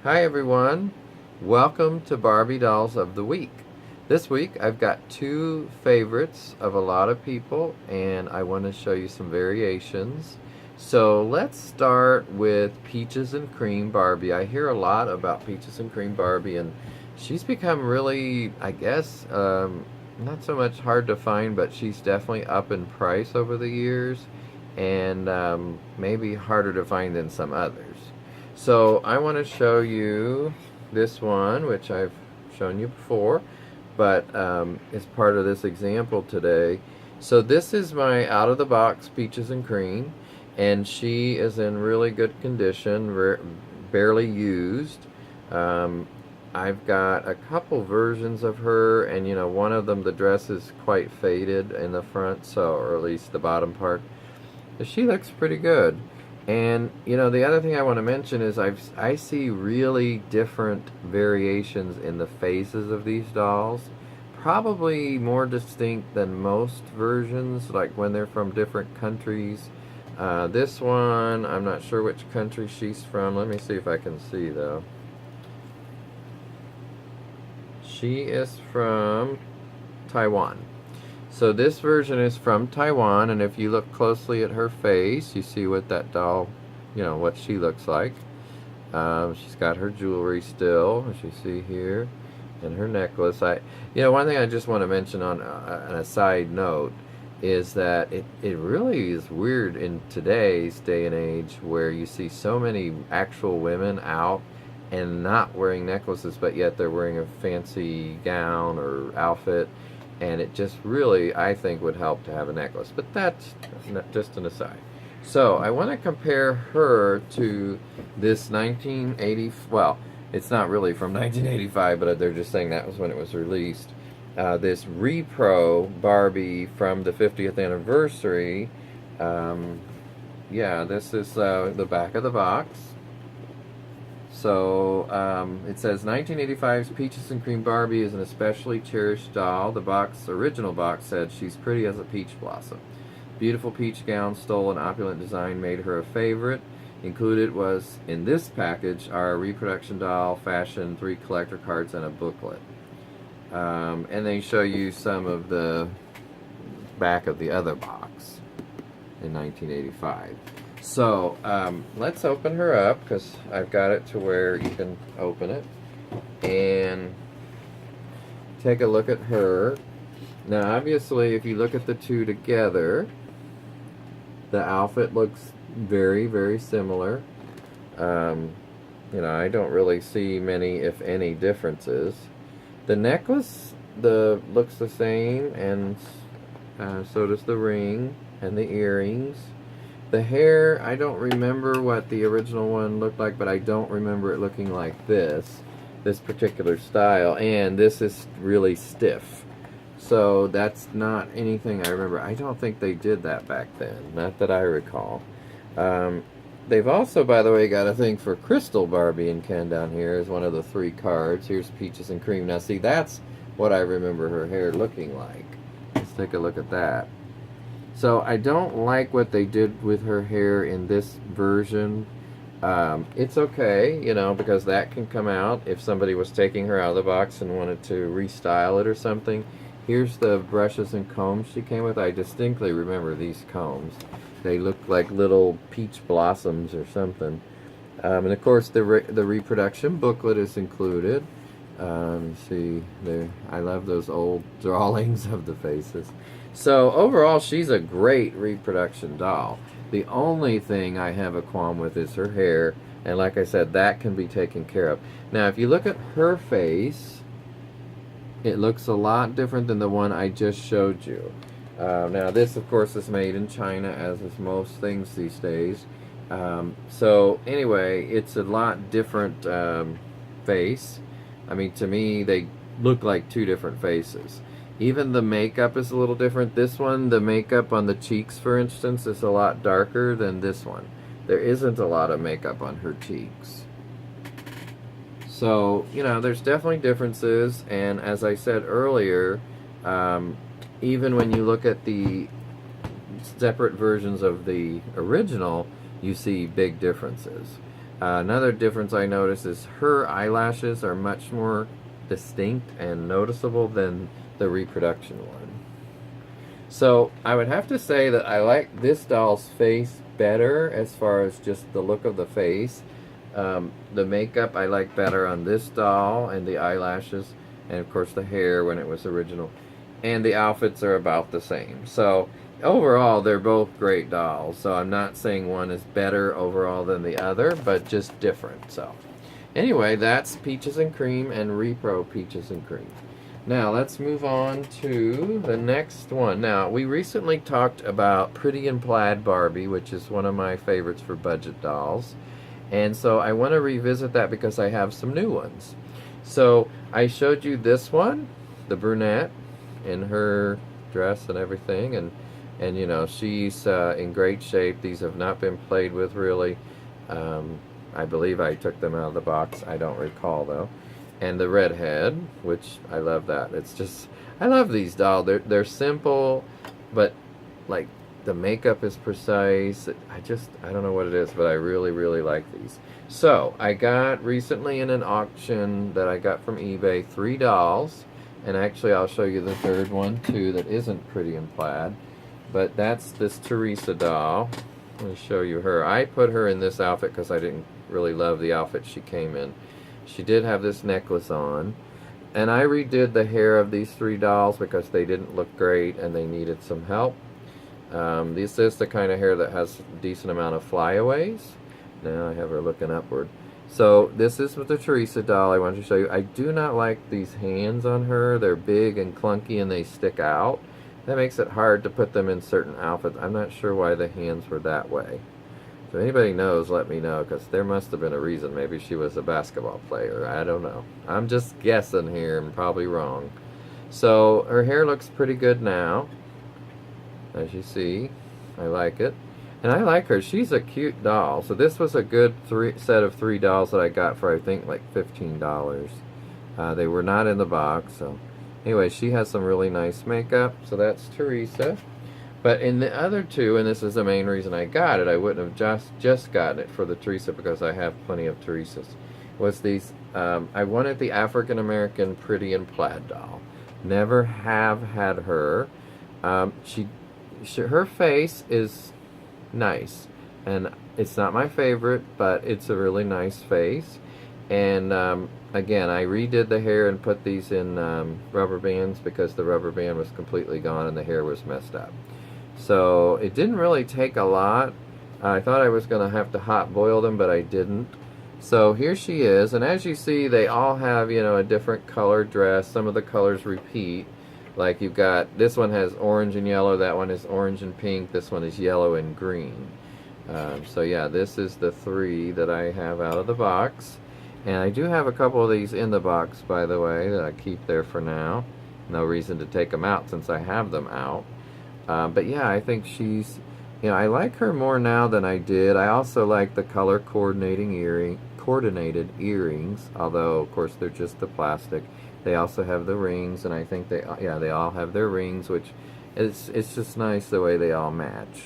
Hi everyone, welcome to Barbie Dolls of the Week. This week I've got two favorites of a lot of people and I want to show you some variations. So let's start with Peaches and Cream Barbie. I hear a lot about Peaches and Cream Barbie and she's become really, I guess, not so much hard to find, but she's definitely up in price over the years and maybe harder to find than some others. So I want to show you this one, which I've shown you before, but is part of this example today. So this is my out-of-the-box Peaches and Cream, and she is in really good condition, barely used. I've got a couple versions of her, and one of them, the dress is quite faded in the front, so, or at least the bottom part. But she looks pretty good. And the other thing I want to mention is I see really different variations in the faces of these dolls. Probably more distinct than most versions, like when they're from different countries. This one, I'm not sure which country she's from. Let me see if I can see though. She is from Taiwan. So this version is from Taiwan, and if you look closely at her face, you see what that doll, what she looks like. She's got her jewelry still, as you see here, and her necklace. One thing I just want to mention on a side note is that it really is weird in today's day and age where you see so many actual women out and not wearing necklaces, but yet they're wearing a fancy gown or outfit. And it just really, I think, would help to have a necklace. But that's just an aside. So I want to compare her to this 1980, well, it's not really from 1985, but they're just saying that was when it was released. This Repro Barbie from the 50th anniversary. Yeah, this is the back of the box. So it says 1985's Peaches and Cream Barbie is an especially cherished doll. The original box said she's pretty as a peach blossom. Beautiful peach gown, stole an opulent design made her a favorite. Included was, in this package, our Reproduction doll, fashion, 3 collector cards, and a booklet. And they show you some of the back of the other box in 1985. So, let's open her up, because I've got it to where you can open it, and take a look at her. Now, obviously, if you look at the two together, the outfit looks very, very similar. I don't really see many, if any, differences. The necklace looks the same, and so does the ring and the earrings. The hair, I don't remember what the original one looked like, but I don't remember it looking like this particular style, and this is really stiff. So that's not anything I remember. I don't think they did that back then, not that I recall. They've also, by the way, got a thing for Crystal Barbie and Ken down here as one of the 3 cards. Here's Peaches and Cream. Now see, that's what I remember her hair looking like. Let's take a look at that. So I don't like what they did with her hair in this version. It's okay, because that can come out if somebody was taking her out of the box and wanted to restyle it or something. Here's the brushes and combs she came with. I distinctly remember these combs. They look like little peach blossoms or something. And of course the reproduction booklet is included. See there, I love those old drawings of the faces. So overall, she's a great reproduction doll. The only thing I have a qualm with is her hair, and like I said, that can be taken care of. Now, if you look at her face, it looks a lot different than the one I just showed you. Now, this, of course, is made in China, as is most things these days. So anyway, it's a lot different face. I mean, to me, they look like 2 different faces. Even the makeup is a little different. This one, the makeup on the cheeks, for instance, is a lot darker than this one. There isn't a lot of makeup on her cheeks. So, there's definitely differences, and as I said earlier, even when you look at the separate versions of the original, you see big differences. Another difference I noticed is her eyelashes are much more distinct and noticeable than the Reproduction one. So I would have to say that I like this doll's face better as far as just the look of the face. The makeup I like better on this doll, and the eyelashes, and of course the hair when it was original. And the outfits are about the same. So overall, they're both great dolls. So I'm not saying one is better overall than the other, but just different. So anyway, that's Peaches and Cream and Repro Peaches and Cream. Now let's move on to the next one. Now, we recently talked about Pretty and Plaid Barbie, which is one of my favorites for budget dolls. And so I want to revisit that because I have some new ones. So I showed you this one, the brunette, in her dress and everything, and you know, she's in great shape. These have not been played with really. I believe I took them out of the box. I don't recall though. And the redhead, which I love that. It's just, I love these dolls. They're simple, but like the makeup is precise. I don't know what it is, but I really, really like these. So I got recently in an auction that I got from eBay 3 dolls, and actually I'll show you the third one too that isn't Pretty and Plaid, but that's this Teresa doll. Let me show you her. I put her in this outfit because I didn't really love the outfit she came in. She did have this necklace on, and I redid the hair of these 3 dolls because they didn't look great and they needed some help. This is the kind of hair that has a decent amount of flyaways. Now I have her looking upward. So this is with the Teresa doll I wanted to show you. I do not like these hands on her. They're big and clunky and they stick out. That makes it hard to put them in certain outfits. I'm not sure why the hands were that way. If anybody knows, let me know, because there must have been a reason. Maybe she was a basketball player. I don't know. I'm just guessing here. I'm probably wrong. So her hair looks pretty good now. As you see, I like it. And I like her. She's a cute doll. So this was a good set of 3 dolls that I got for, I think, like $15. They were not in the box. So anyway, she has some really nice makeup. So that's Teresa. But in the other 2, and this is the main reason I got it, I wouldn't have just gotten it for the Teresa because I have plenty of Teresas, was these, I wanted the African American Pretty and Plaid doll. Never have had her. Her face is nice, and it's not my favorite, but it's a really nice face. And again, I redid the hair and put these in rubber bands because the rubber band was completely gone and the hair was messed up. So it didn't really take a lot. I thought I was going to have to hot boil them, but I didn't. So here she is, and as you see, they all have, you know, a different color dress. Some of the colors repeat. Like you've got, this one has orange and yellow, that one is orange and pink, this one is yellow and green. So yeah, this is the 3 that I have out of the box. And I do have a couple of these in the box, by the way, that I keep there for now. No reason to take them out since I have them out. But yeah, I think she's, you know, I like her more now than I did. I also like the color coordinated earrings, although of course they're just the plastic. They also have the rings, and I think they all have their rings, which it's just nice the way they all match.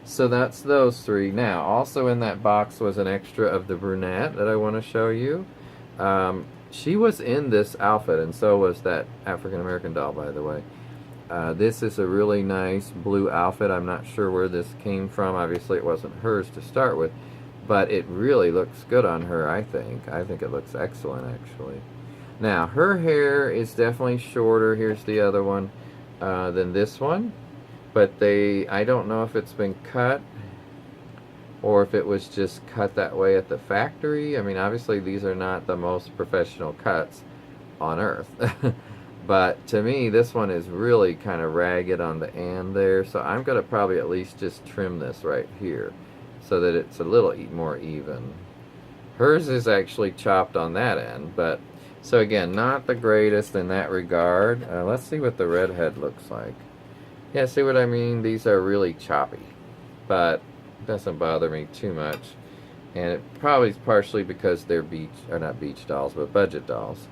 So that's those 3. Now, also in that box was an extra of the brunette that I want to show you. She was in this outfit, and so was that African American doll, by the way. This is a really nice blue outfit. I'm not sure where this came from. Obviously, it wasn't hers to start with, but it really looks good on her, I think. I think it looks excellent, actually. Now, her hair is definitely shorter. Here's the other one than this one. But I don't know if it's been cut or if it was just cut that way at the factory. I mean, obviously, these are not the most professional cuts on earth. But to me, this one is really kind of ragged on the end there. So I'm going to probably at least just trim this right here so that it's a little more even. Hers is actually chopped on that end, but so again, not the greatest in that regard. Let's see what the redhead looks like. Yeah, see what I mean? These are really choppy, but it doesn't bother me too much. And it probably is partially because they're not beach dolls, but budget dolls.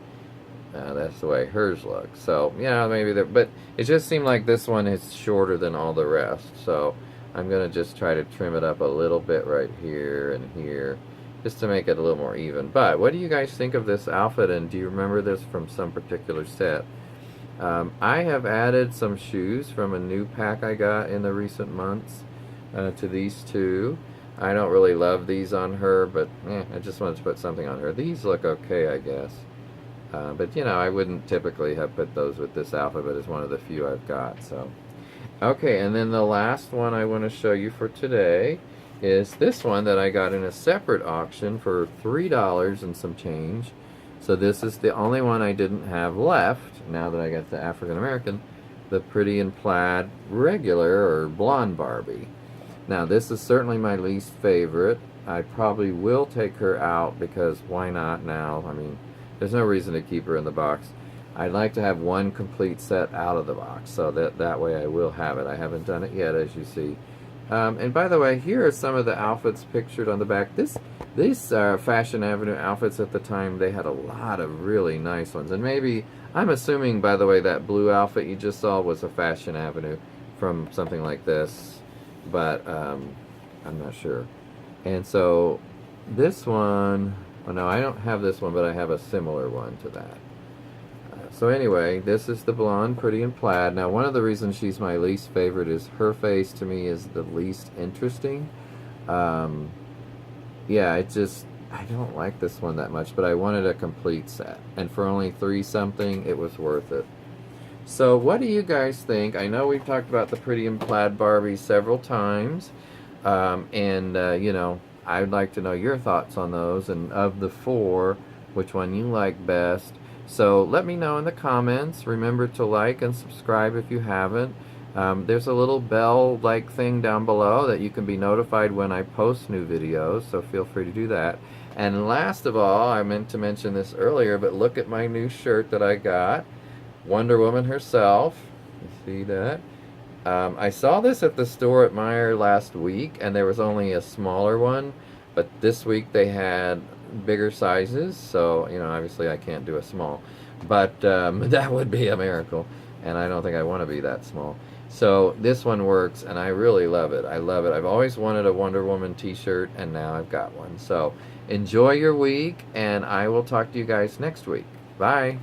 That's the way hers looks. So yeah, maybe but it just seemed like this one is shorter than all the rest. So I'm gonna just try to trim it up a little bit right here and here, just to make it a little more even. But what do you guys think of this outfit, and do you remember this from some particular set? I have added some shoes from a new pack I got in the recent months to these two. I don't really love these on her, but I just wanted to put something on her. These look okay, I guess. But, you know, I wouldn't typically have put those with this outfit, but it's one of the few I've got, so. Okay, and then the last one I want to show you for today is this one that I got in a separate auction for $3 and some change. So this is the only one I didn't have left, now that I got the African American, the Pretty in Plaid regular or blonde Barbie. Now this is certainly my least favorite. I probably will take her out because why not now? I mean, there's no reason to keep her in the box. I'd like to have one complete set out of the box, so that way I will have it. I haven't done it yet, as you see. And by the way, here are some of the outfits pictured on the back. These Fashion Avenue outfits at the time, they had a lot of really nice ones. And maybe, I'm assuming, by the way, that blue outfit you just saw was a Fashion Avenue from something like this. But I'm not sure. And so this one, well, no, I don't have this one, but I have a similar one to that. So anyway, this is the blonde Pretty in Plaid. Now, one of the reasons she's my least favorite is her face, to me, is the least interesting. Yeah, I don't like this one that much, but I wanted a complete set. And for only $3 something, it was worth it. So what do you guys think? I know we've talked about the Pretty in Plaid Barbie several times. You know, I'd like to know your thoughts on those. And of the 4, which one you like best. So let me know in the comments. Remember to like and subscribe if you haven't. There's a little bell-like thing down below that you can be notified when I post new videos, so feel free to do that. And last of all, I meant to mention this earlier, but look at my new shirt that I got. Wonder Woman herself. You see that? I saw this at the store at Meijer last week, and there was only a smaller one, but this week they had bigger sizes, so, you know, obviously I can't do a small, but that would be a miracle, and I don't think I want to be that small. So this one works, and I really love it. I love it. I've always wanted a Wonder Woman t-shirt, and now I've got one. So enjoy your week, and I will talk to you guys next week. Bye.